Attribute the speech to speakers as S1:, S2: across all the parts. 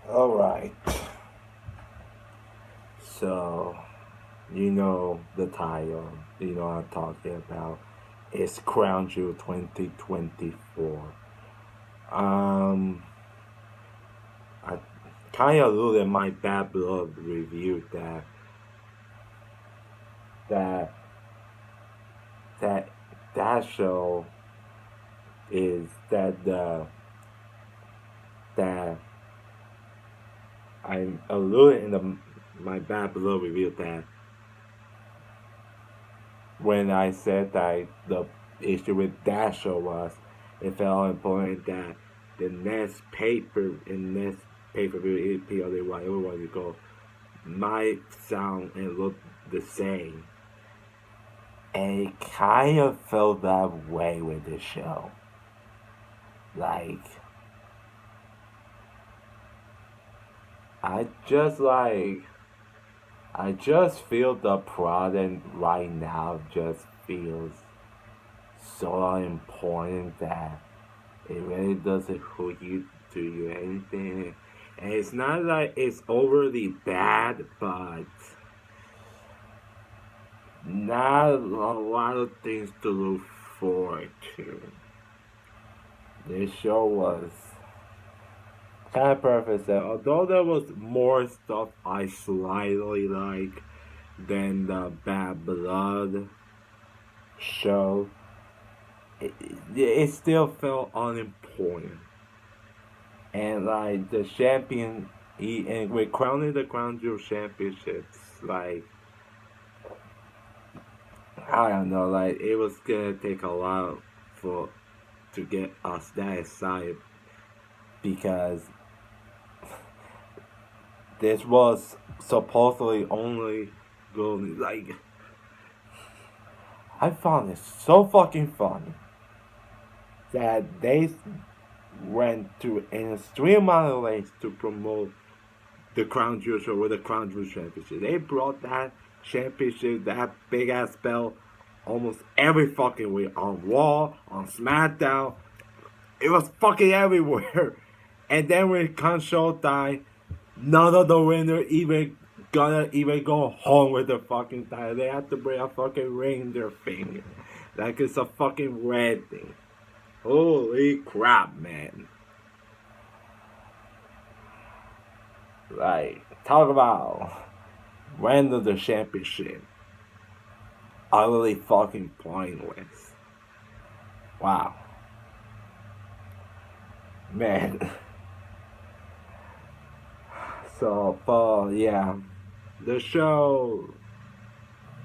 S1: Alright, so you know the title, you know what I'm talking about. It's Crown Jewel 2024. Um, I kind of alluded in my bad blood review that that that show is that I alluded in my bad blood review that when I said that the issue with that show was it felt important that the next paper in next pay-per-view PLA whatever one you go might sound and look the same. And it kind of felt that way with this show. Like I just like I just feel the product right now just feels so important that it really doesn't hook you to you anything. And it's not like it's overly bad, but not a lot of things to look forward to. This show was kind of perfect. So although there was more stuff I slightly like than the Bad Blood show, it still felt unimportant. And like the champion, and with crowning the Crown Jewel championships, like I don't know, like it was gonna take a lot for to get us that excited because this was supposedly only going like I found it so fucking funny that they went to an extreme amount of lengths to promote the Crown Jewel show with the Crown Jewel Championship. They brought that championship, that big ass belt, almost every fucking week on Raw, on SmackDown. It was fucking everywhere. And then when it comes showtime, none of the winners even gonna even go home with the fucking title. They have to bring a fucking ring in their finger. Like it's a fucking wedding. Holy crap, man. Like, talk about when the championship. Utterly fucking pointless. Wow. Man. So, yeah. The show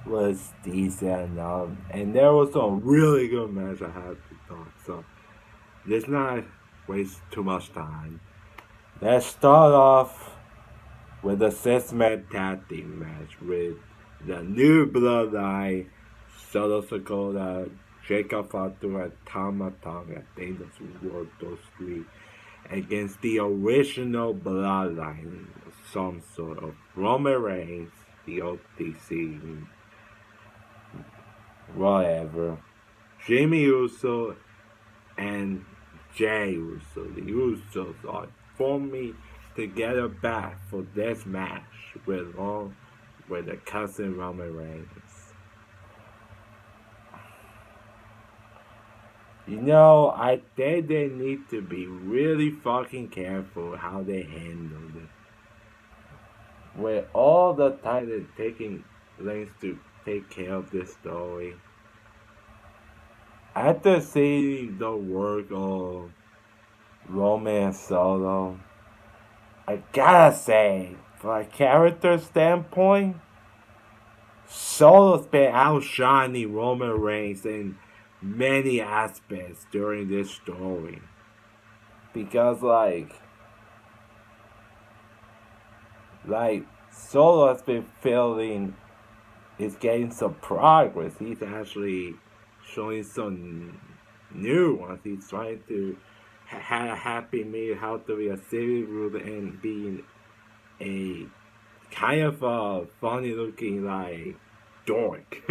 S1: was decent, and there was some really good match I had to talk. So let's not waste too much time. Let's start off with the six-man tag team match with the New Bloodline, Solo Dakota, Jacob Fatu, and Tama Tonga. I think that's were those three against the original Bloodline, some sort of Roman Reigns, the OTC, whatever, Jimmy Uso, and Jay Uso. The Usos are forming together back for this match with the cousin Roman Reigns. You know, I think they need to be really fucking careful how they handle it. With all the time they're taking lengths to take care of this story, after seeing the work of Roman Solo, I gotta say, from a character standpoint, Solo's been outshining Roman Reigns in many aspects during this story. Because like Solo has been feeling is getting some progress. He's actually showing some new ones. He's trying to have a happy meal, how to be a city ruler and being a kind of a funny looking like dork.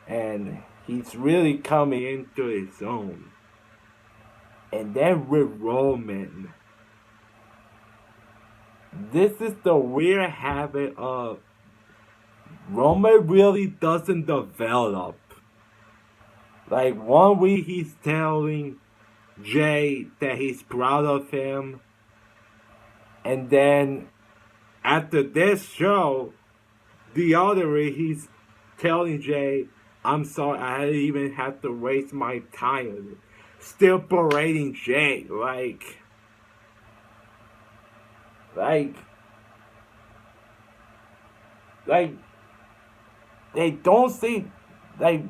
S1: And he's really coming into his own. And then with Roman, this is the weird habit of Roman really doesn't develop. Like 1 week he's telling Jay that he's proud of him, and then after this show, the other week he's telling Jay, "I'm sorry, I didn't even have to waste my time." Still berating Jay, like, like they don't see, like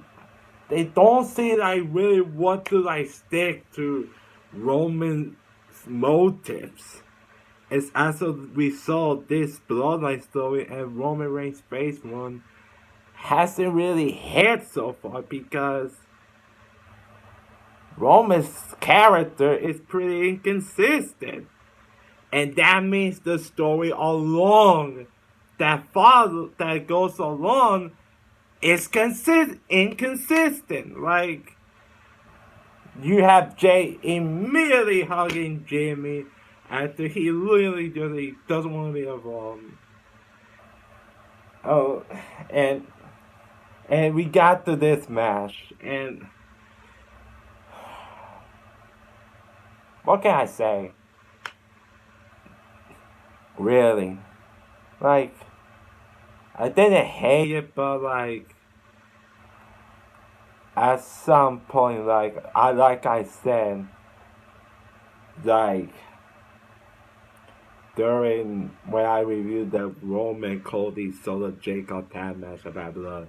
S1: they don't see like really want to like stick to Roman's motives. It's as we saw this bloodline story and Roman Reigns' face one hasn't really hit so far because Roman's character is pretty inconsistent. And that means the story along that goes along is inconsistent. Like you have Jay immediately hugging Jimmy after he literally just doesn't want to be involved. Oh, and we got to this match, and what can I say? Really, like I didn't hate it, but like at some point, like I said, like during when I reviewed the Roman Cody Solo Jacob tag match about blood,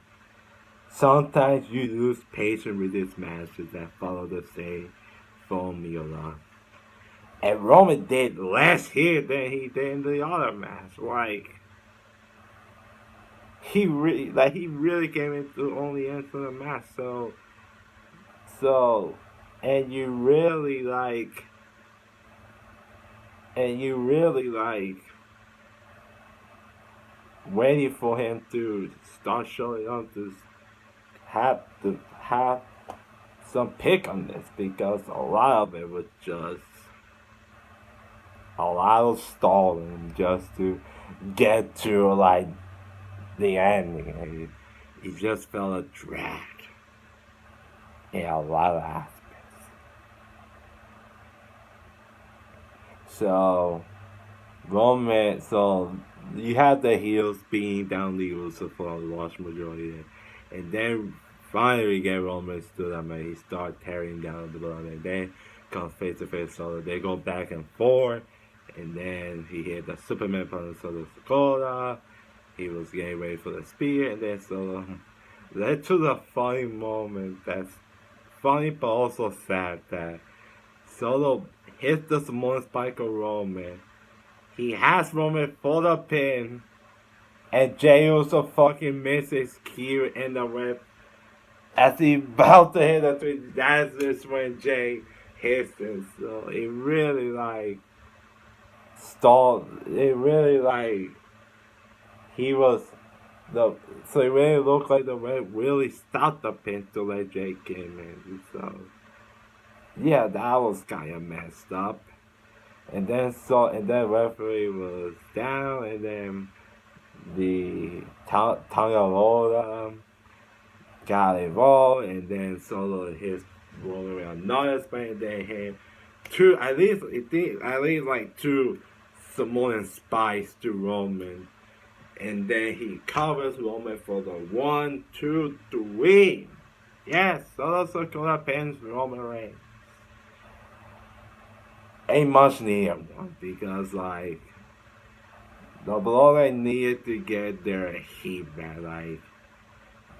S1: sometimes you lose patience with these matches that follow the same formula. And Roman did less here than he did in the other match. Like he really came into only end for the match. So, and you really like waiting for him to start showing up to have some pick on this because a lot of it was just a lot of stalling just to get to like the ending. It just felt a drag in a lot of aspects. So you had the heels beating down the Usos for a large majority, and then finally get Roman stood up and he started tearing down the blood, and then come face to face, so they go back and forth, and then he hit the Superman punch of Dakota. He was getting ready for the spear, and then Solo led to the funny moment that's funny but also sad that Solo hits the Samoan Spike of Roman. He has Roman for the pin, and Jey also fucking misses cue in the whip as he about to hit the three. That's just when Jey hits it. So it really like stalled. It really like he was the. So it really looked like the whip really stopped the pin to let Jey came in. So yeah, that was kind of messed up. And then referee was down, and then the Tanga got involved, and then Solo hit Roman with another spin, and then hit at least like two Samoan spikes to Roman, and then he covers Roman for the 1, 2, 3. Yes, Solo Sikoa pins Roman Reigns. Ain't much needed one because like the Bloodline needed to get their heat back,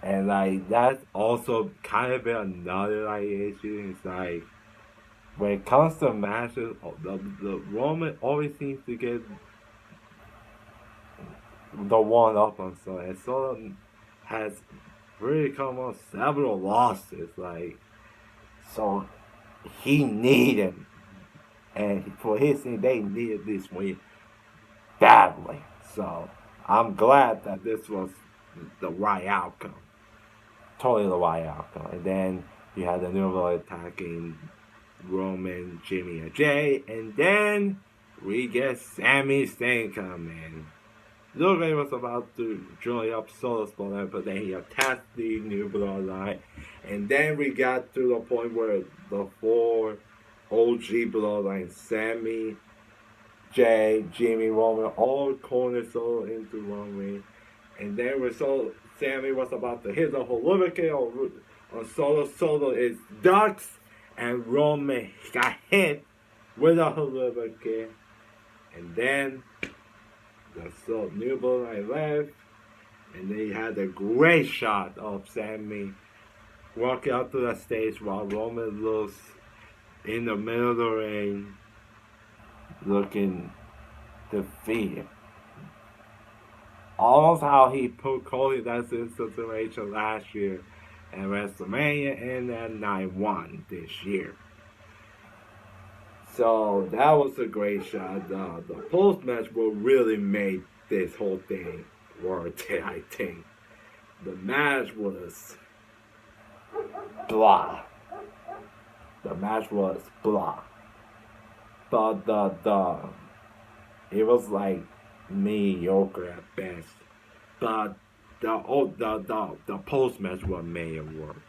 S1: and like that's also kind of been another like issue. It's like when it comes to matches, the Roman always seems to get the one up on Solo, and Solo has really come on several losses, so he needed. And for his team, they needed this win badly. So I'm glad that this was the right outcome. Totally the right outcome. And then you had the New World attacking Roman, Jimmy, and Jay. And then we get Sami Zayn coming. Looked like he was about to join up Solo Spotlight, but then he attacked the New Bloodline. And then we got to the point where the four OG Bloodline, Sammy, Jay, Jimmy, Roman, all cornered Solo into one ring. And then we saw Sammy was about to hit the Holovic on Solo. Solo is ducks, and Roman got hit with a Holovic. And then the New Bloodline left, and they had a great shot of Sammy walking out to the stage while Roman looks in the middle of the ring, looking defeated. Almost how he put Cody that's in situation last year at WrestleMania and at Night 1 this year. So that was a great shot. The post match will really make this whole thing worth it, I think. The match was blah. The match was blah. But it was like mediocre at best. But the post match was made it work.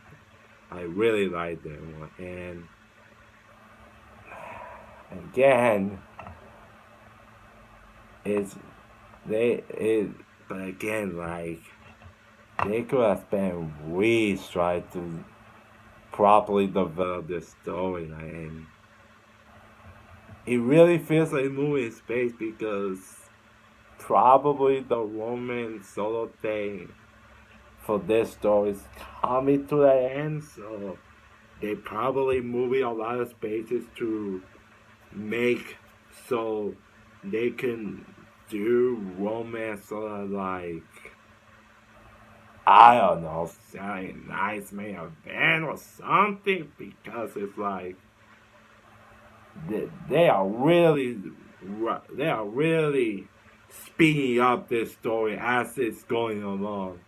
S1: I really liked that one. And again, but again, like, they could have spent weeks trying to properly develop this storyline, and it really feels like moving space because probably the Roman Solo thing for this story is coming to the end, so they probably moving a lot of spaces to make so they can do romance sort of like, I don't know, Saturday Night's main event or something, because it's like they are really speeding up this story as it's going along.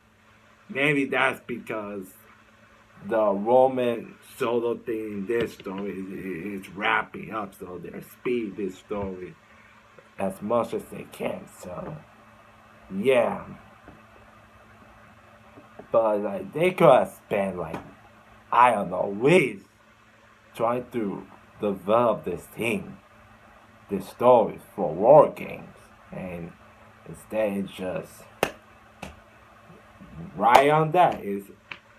S1: Maybe that's because the Roman Solo thing in this story is wrapping up, so they're speeding this story as much as they can. So yeah, but like they could have spent like, I don't know, weeks trying to develop this thing, this story for War Games, and instead it's just right on that is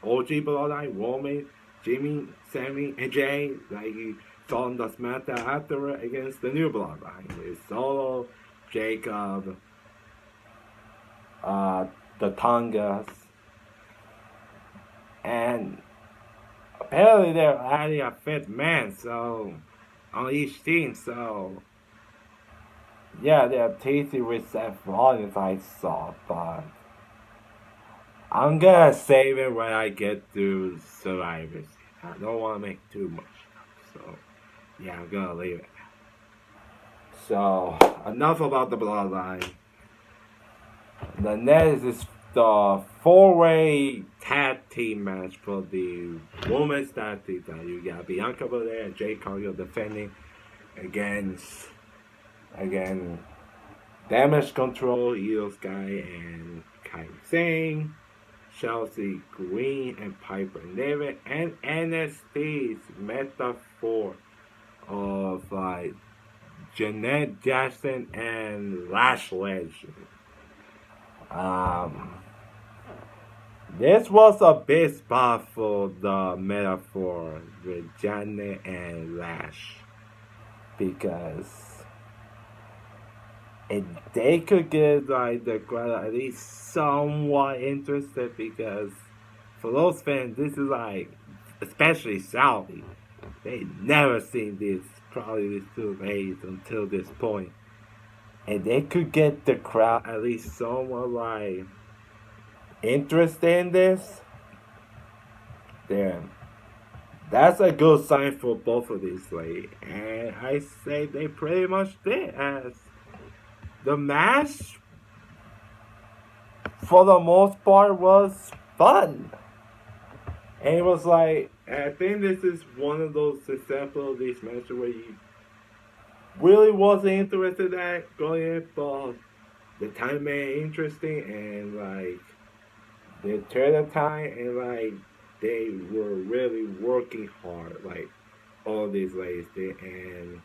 S1: OG Bloodline, Roman, Jimmy, Sammy, and Jay, like you saw on the SmackDown after against the New Bloodline with Solo, Jacob, the Tongas, and apparently they're adding a fifth man, so on each team, so yeah, they're teasing with Seth Rollins, I saw, but I'm gonna save it when I get to Survivors. I don't want to make too much, so yeah, I'm gonna leave it. So enough about the Bloodline. The next is the four-way tag team match for the women's tag team. You got Bianca Belair and Jade Cargill defending against Damage Control, Io Sky, and Kairi Sane, Chelsea Green, and Piper Niven, and NXT's metaphor of like Jeanette Jackson and Lash Legend. This was a big spot for the metaphor with Janet and Lash, because if they could get like the crowd at least somewhat interested, because for those fans, this is like, especially Saudi, they never seen this, probably these two ladies until this point, and they could get the crowd at least somewhat like interested in this, then that's a good sign for both of these ladies. And I say they pretty much did, as the match for the most part was fun. And it was like, I think this is one of those examples of these matches where really wasn't interested in going in, but the time made it interesting, and like they took the time, and like they were really working hard, like all these ladies did, and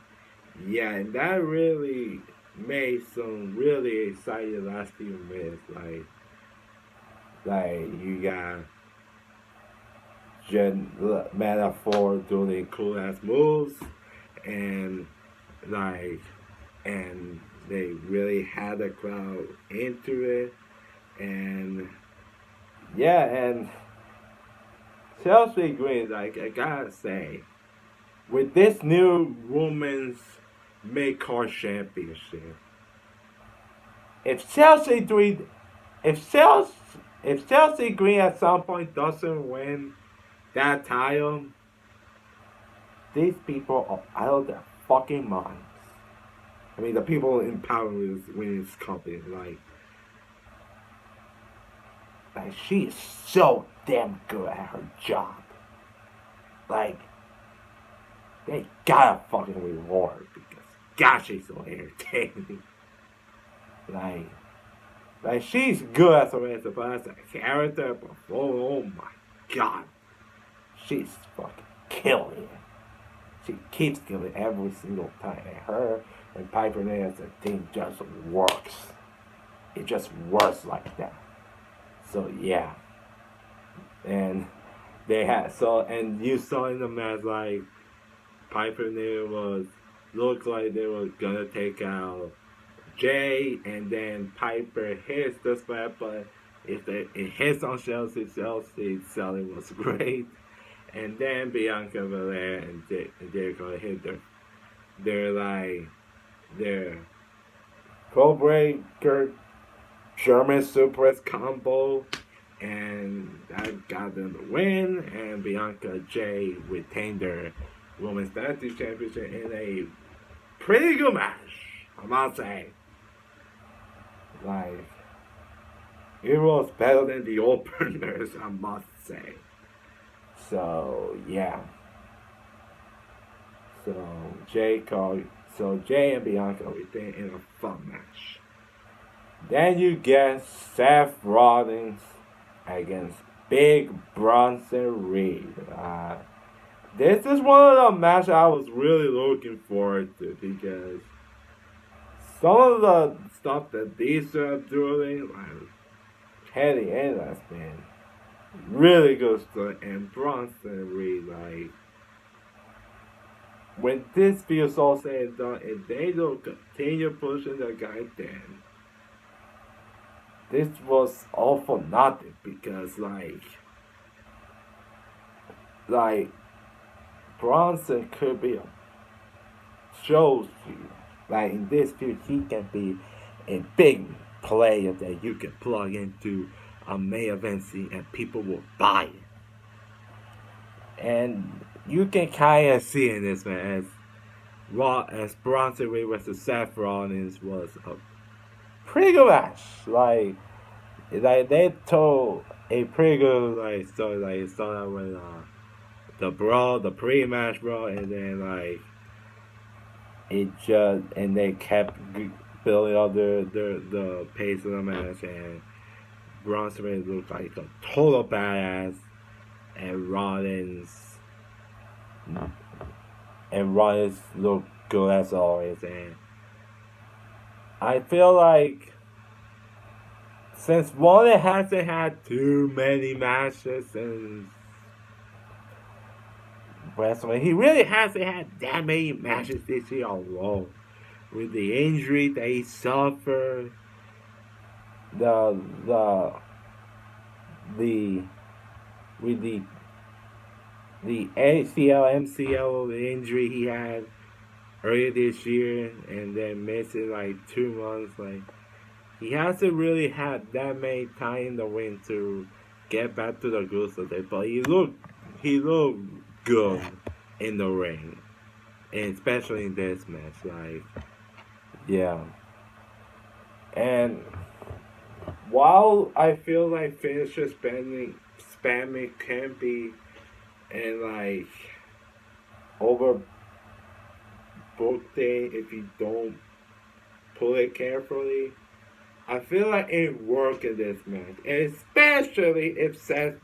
S1: yeah, and that really made some really exciting last few minutes. Like you got Jen Metaphor doing cool ass moves, and like, and they really had the crowd into it, and yeah, and Chelsea Green, like I gotta say, with this new women's mid-card championship, if Chelsea Green, if Chelsea, if Chelsea Green at some point doesn't win that title, these people are out of their fucking minds. I mean, the people in power is winning this company, like she is so damn good at her job. Like, they gotta fucking reward her because, gosh, she's so entertaining. like, like she's good as a wrestler, but as a character, but oh my god, she's fucking killing it. She keeps killing it every single time. And her and Piper Niven as a team just works. It just works like that. So yeah, and they had and you saw in the match like Piper Niven was looked like they were gonna take out Jay, and then Piper hits the spot, but if it hits on Chelsea selling was great. And then Bianca Belair and Jericho hit their Code Breaker German suplex combo, and that got them the win. And Bianca Jay retained their Women's Tag Team Championship in a pretty good match, I must say. Like, it was better than the openers, I must say. So yeah. So Jay and Bianca retain in a fun match. Then you get Seth Rollins against Big Bronson Reed. This is one of the matches I was really looking forward to because some of the stuff that these are doing, like Teddy and has been really good stuff, and Bronson Reed, like, when this feels all said and done, if they don't continue pushing the guy, then this was all for nothing because, like Bronson could be shows you, like in this field, he can be a big player that you can plug into a main event scene and people will buy it. And you can kind of see in this man as Bronson Reed versus Seth Rollins was a pretty good match. Like they told a pretty good story. Like it started out with the brawl, the pre-match brawl, and then and they kept building up the pace of the match, and Bronson Reed looked like a total badass, and Rollins looked good as always, and I feel like since Rollins hasn't had too many matches since wrestling, he really hasn't had that many matches this year alone. With the injury that he suffered, with the ACL, MCL injury he had earlier this year, and then missing like 2 months. Like, he hasn't really had that many time in the ring to get back to the goods of it. But he looked good in the ring, and especially in this match. Like, yeah. And while I feel like finisher spamming can be and overbooked thing if you don't pull it carefully. I feel like it worked in this match, and especially if Seth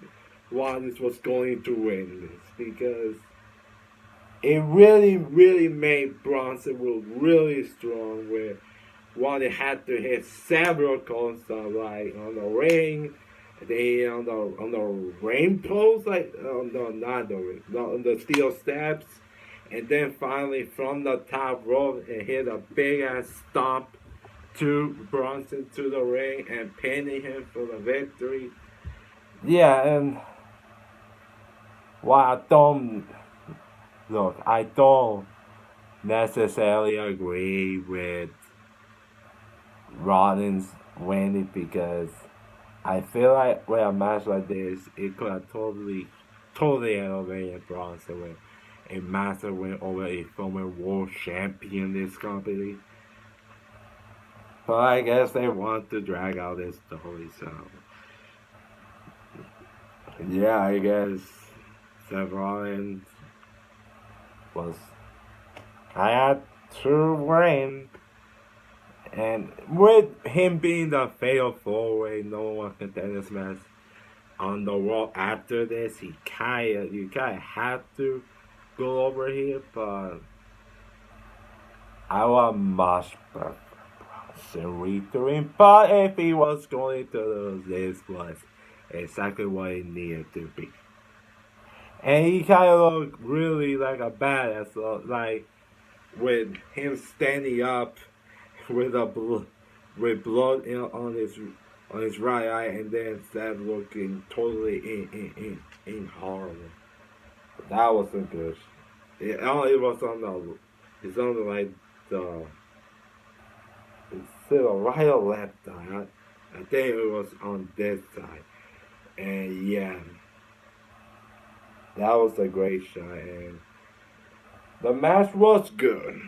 S1: Rollins was going to win this, because it really, really made Bronson look really strong. Where Rollins had to hit several consoles, like on the ring, they on the ring post, like no, not the ring, no, on the steel steps, and then finally from the top rope and hit a big ass stomp to Bronson to the ring and pinning him for the victory. Yeah, and while I don't necessarily agree with Rollins winning, because I feel like with a match like this, it could have totally elevated Bronson with a massive win over a former world champion this company. But I guess they want to drag out this story, so yeah, I guess Seth Rollins was I had to win. And with him being the fatal four-way, no one contend this match on the Raw after this, you kinda have to go over here, but I want much better Bronson Reed to win. But if he was going to lose, this was exactly what it needed to be. And he kind of looked really like a badass, like with him standing up with with blood on his right eye, and then Seth looking totally in horrible. That wasn't good. It was on the it's on the like the it's the right or left side. I think it was on this side, and yeah, that was a great shot, and the match was good.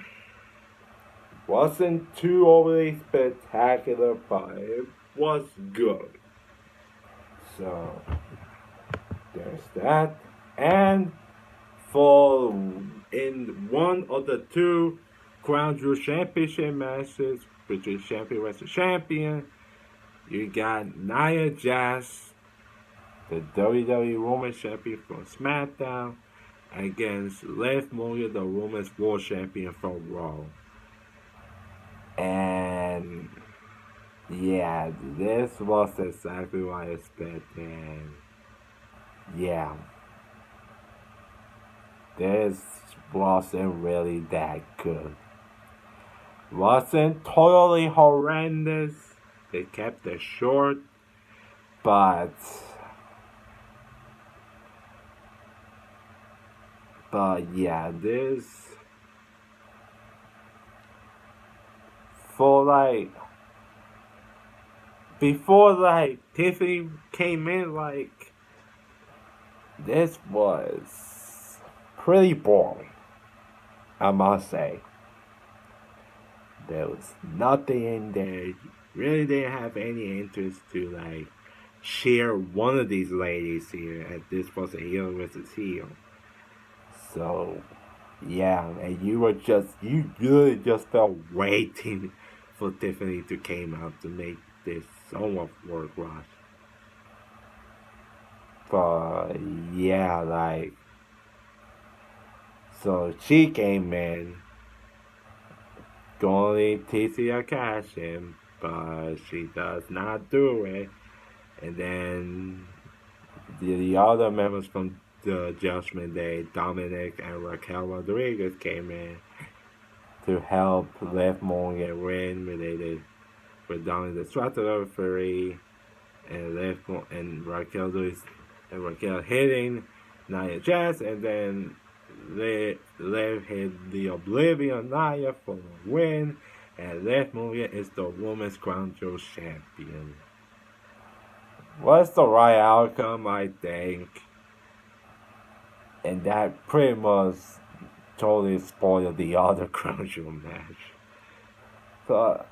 S1: Wasn't too overly spectacular, but it was good. So there's that. And for in one of the two Crown Jewel Championship matches, which is champion versus champion, you got Nia Jax, the WWE Women's Champion from SmackDown, against Liv Morgan, the Women's World Champion from Raw. And yeah, this was exactly what I expected. And yeah, this wasn't really that good. Wasn't totally horrendous. They kept it short, but yeah, this for like before like Tiffany came in, like this was pretty boring, I must say. There was nothing in there. You really didn't have any interest to like share one of these ladies here, as this was a heel versus heel. So yeah, and you really just felt waiting for Tiffany to came out to make this somewhat worthwhile. But yeah, like so she came in, going TC a cash in, but she does not do it. And then the other members from the Judgment Day, Dominic and Raquel Rodriguez, came in to help Liv Morgan win related with Dominic distracted the referee, and Raquel hitting Nia Jax, and then Liv hit the Oblivion Nia for the win, and Liv Morgan is the Women's Crown Jewel Champion. Was the right outcome, I think. And that pretty much totally spoiled the other Crown Jewel match. So,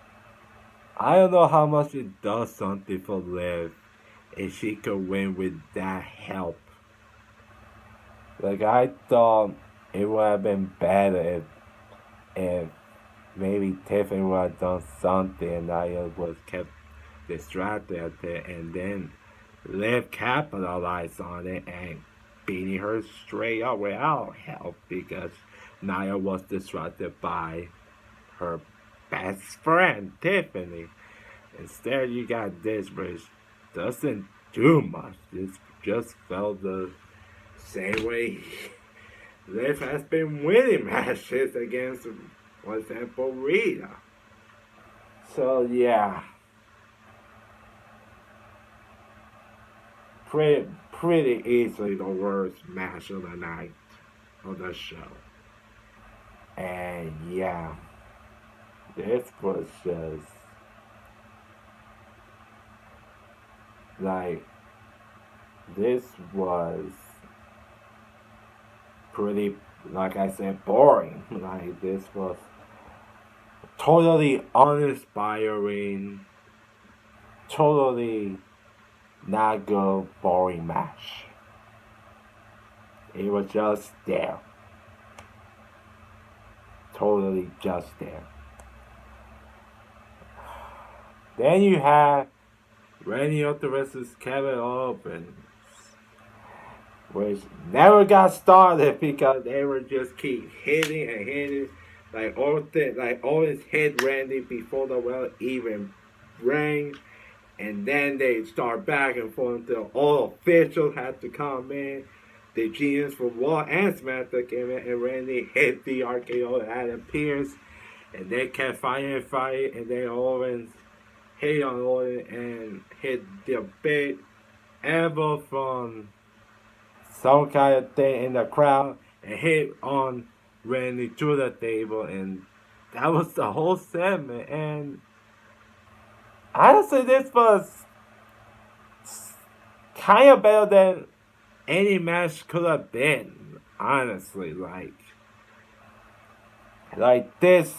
S1: I don't know how much it does something for Liv if she could win with that help. Like, I thought it would have been better if maybe Tiffany would have done something and Nia was kept distracted at it, and then Liv capitalized on it and beating her straight up without help because Nia was distracted by her best friend Tiffany. Instead, you got this, which doesn't do much. It just felt the same way Liv has been winning matches against, for example, Rita. So yeah, pretty easily the worst match of the night of the show. And yeah, this was just like this was pretty, like I said, boring. Like this was totally uninspiring, totally not good, boring match. It was just there. Totally just there. Then you have Randy Orton versus Kevin Owens, which never got started because they were just keep hitting and hitting. Like Owens hit Randy before the bell even rang, and then they start back and forth until all officials had to come in. The GMs for Raw and SmackDown came in, and Randy hit the RKO and Adam Pearce, and they kept fighting, and then Owens hit on Orton and hit the big elbow from some kind of thing in the crowd and hit on Randy to the table, and that was the whole segment. And honestly, this was kind of better than any match could have been. Honestly, like this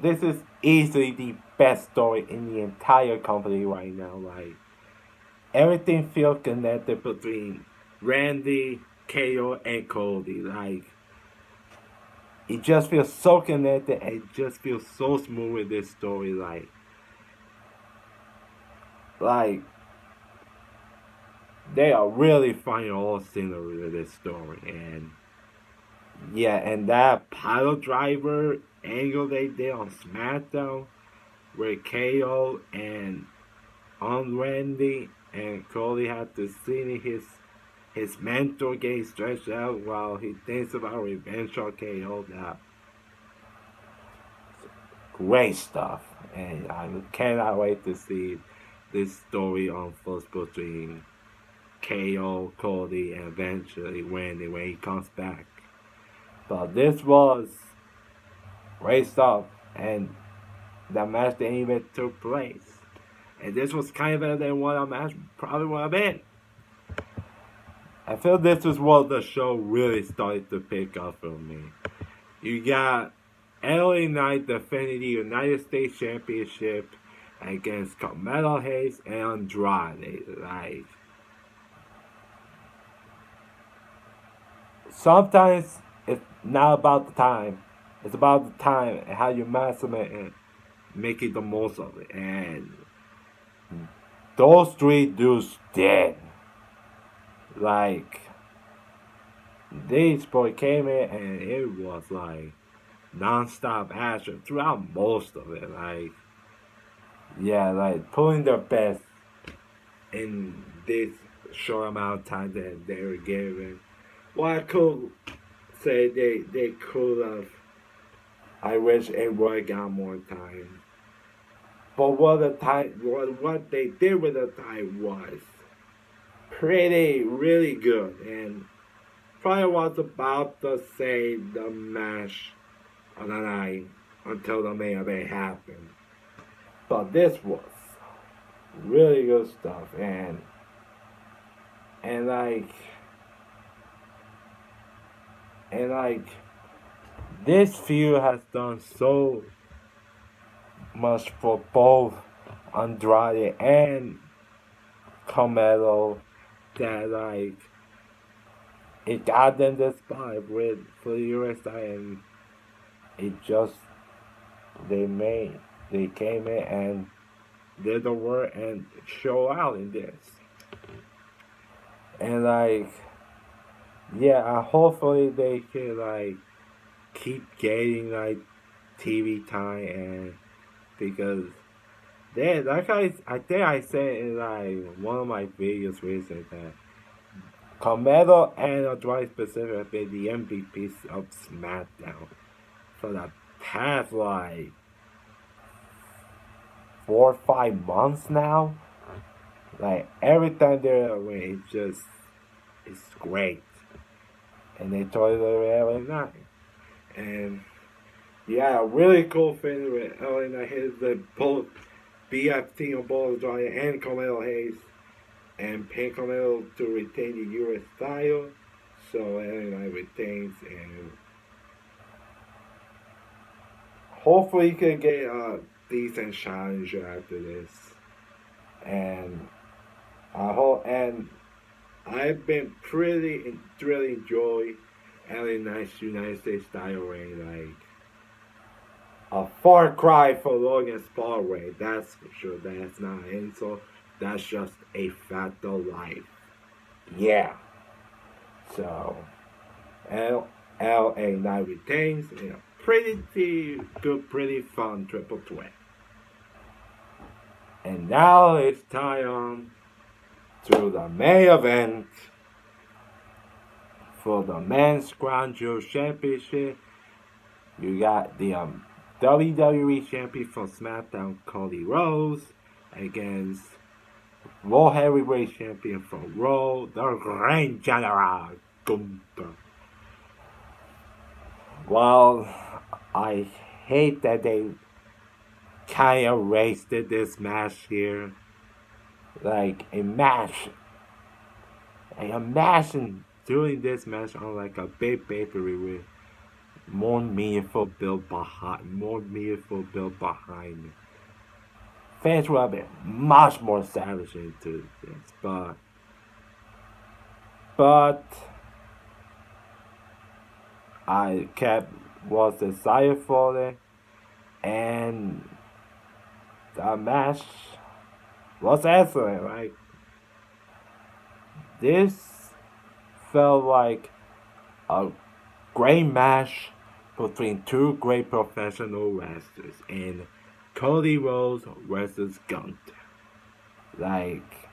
S1: is easily the best story in the entire company right now. Like everything feels connected between Randy, KO, and Cody. Like it just feels so connected and it just feels so smooth with this story. Like they are really finding all scenery with this story. And yeah, and that pile driver angle they did on SmackDown with KO and on Randy and Cody had to see his mentor getting stretched out while he thinks about revenge on KO. That great stuff, and I cannot wait to see this story unfold between KO, Cody, and eventually Randy when he comes back. But this was great stuff, and the match didn't even took place. And this was kind of better than what a match probably would have been. I feel this is what the show really started to pick up for me. You got LA Knight defending the United States Championship against Carmelo Hayes and Andrade. Like, sometimes it's not about the time. It's about the time and how you maximize it and making the most of it. And those three dudes did. Like, these boy came in and it was like non-stop action throughout most of it. Like, yeah, like pulling their best in this short amount of time that they were given. Well, I could say they could have. I wish it would have got more time. But what they did with the time was really good, and probably was about to save the match on the night until the main event happened. But this was really good stuff, and like and like this feud has done so much for both Andrade and Carmelo that like it got them the spot with for the USA, and it just they came in and did the work and show out in this. And like, yeah, hopefully they can like keep getting like TV time, and because they, like I think I said in like one of my videos recently that Carmelo and Andrade Pacific have been the MVPs of SmackDown for the past like 4 or 5 months now. Like every time they're away, it's great, and they totally every night. And yeah, a really cool thing with LA Knight is that both BFT on both Andrade and Carmelo Hayes and pin Carmelo to retain the US title. So LA Knight retains, and hopefully he can get a decent challenger after this. And I hope, and I've been really enjoy LA Knight's United States title reign. Like a far cry for Logan Paul reign, that's for sure. That's not an insult. That's just a fact of life. Yeah. So LA Knight retains in a pretty good, pretty fun triple threat. And now it's time to the main event for the Men's Crown Jewel Championship. You got the WWE Champion from SmackDown, Cody Rhodes, against World Heavyweight Champion from Raw, the Grand General Gunther. Well, I hate that they kind of wasted this match here. Like a match. Like imagine doing this match on like a big pay-per-view with more meaningful build behind it. Fans would have been much more savage into this, but I was excited for it, and the match was excellent. Like this felt like a great match between two great professional wrestlers in Cody Rhodes versus Gunther. Like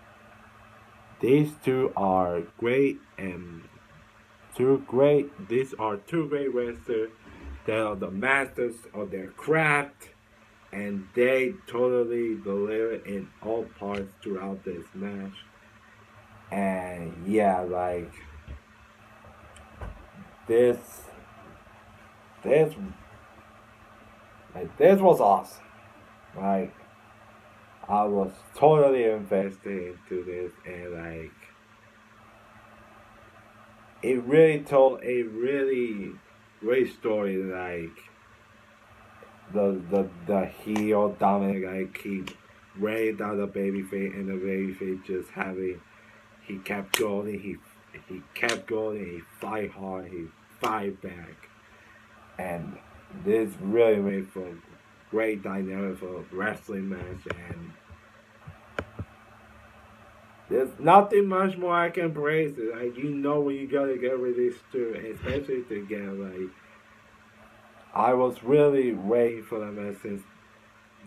S1: these two are great, and these are two great wrestlers that are the masters of their craft, and they totally deliver in all parts throughout this match. And yeah, like this this this was awesome. Like I was totally invested into this, and like it really told a really great story. Like the heel Dominic, like he raised out the babyface, and the babyface just having he kept going, he kept going, he fight hard, he fight back, and this really made for a great dynamic for a wrestling match. And there's nothing much more I can praise it. Like you know when you gotta get with these two, especially together. Like I was really waiting for them match since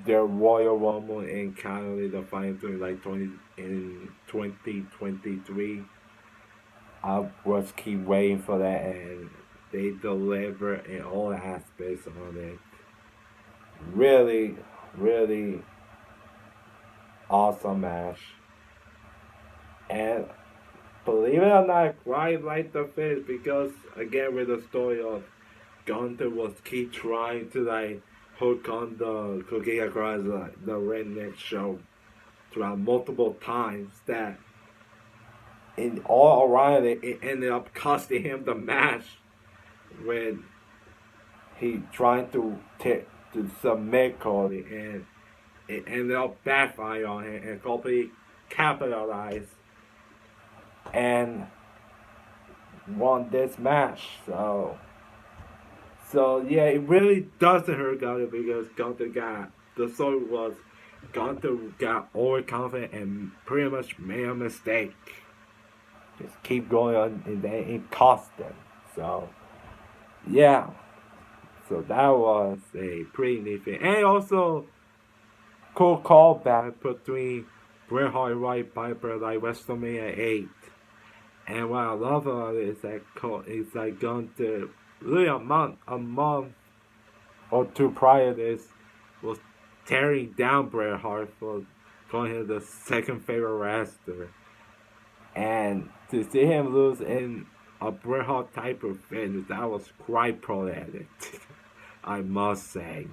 S1: their Royal Rumble in Canada, the final thing like 2023. I was keep waiting for that, and they deliver in all aspects on it. Really, really awesome match. And believe it or not, I quite like the finish because again with the story of Gunther was keep trying to like hook on the cookie across the redneck show throughout multiple times that in all around it ended up costing him the match when he tried to submit Cody, and it ended up backfiring on him, and Cody capitalized and won this match. So So yeah, it really doesn't hurt Gunther because the story was Gunther got overconfident and pretty much made a mistake. Just keep going on and then it cost them. So yeah. So that was a pretty neat thing. And also cool callback between Bret Hart and Roddy Piper like WrestleMania 8. And what I love about it is that it's like Gunther really a month or two prior to this was tearing down Bret Hart for calling him the second favorite wrestler. And to see him lose in a Bret Hart type of finish, that was quite prolific, I must say.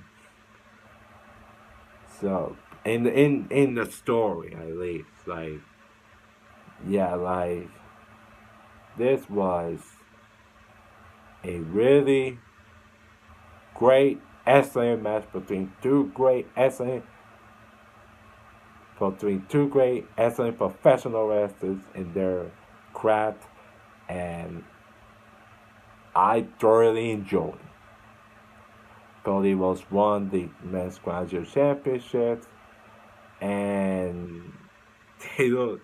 S1: So in the story at least, like yeah, like this was a really great excellent match between two great excellent professional wrestlers in their craft, and I thoroughly enjoyed. Cody Rhodes won the Men's Grand Championship, and they look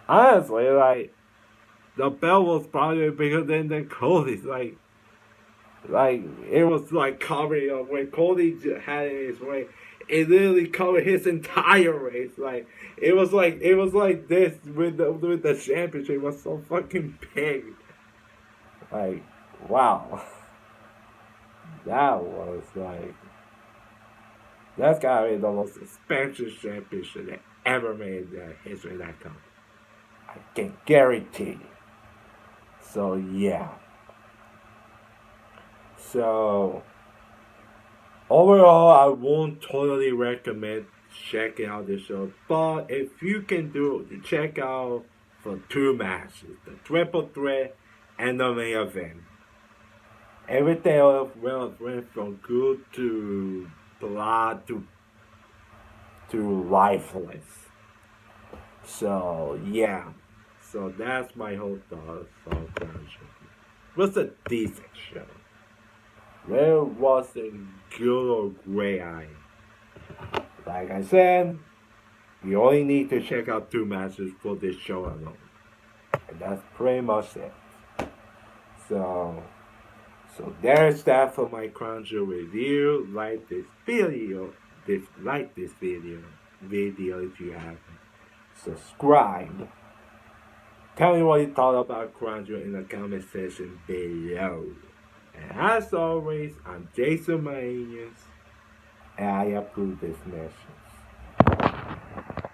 S1: honestly like the belt was probably bigger than Cody's. Like it was like covering up when Cody had it in his way. It literally covered his entire race. Like it was like this with the championship. It was so fucking big. Like wow, that was like that's gotta be the most expensive championship that ever made in the history of that company. I can guarantee you. So yeah. So overall, I won't totally recommend checking out the show, but if you can do it, check out for two matches, the triple threat and the main event. Everything else went from good to blah to lifeless. So yeah, so that's my whole thoughts on Crown Jewel. It was a decent show. There wasn't good or great eye. Like I said, you only need to check out two matches for this show alone. And that's pretty much it. So there's that for my Crown Jewel review. Like this video. Video if you haven't. Subscribe. Tell me what you thought about Crown Jewel in the comment section below. And as always, I'm Jason Maenius, and I approve this message.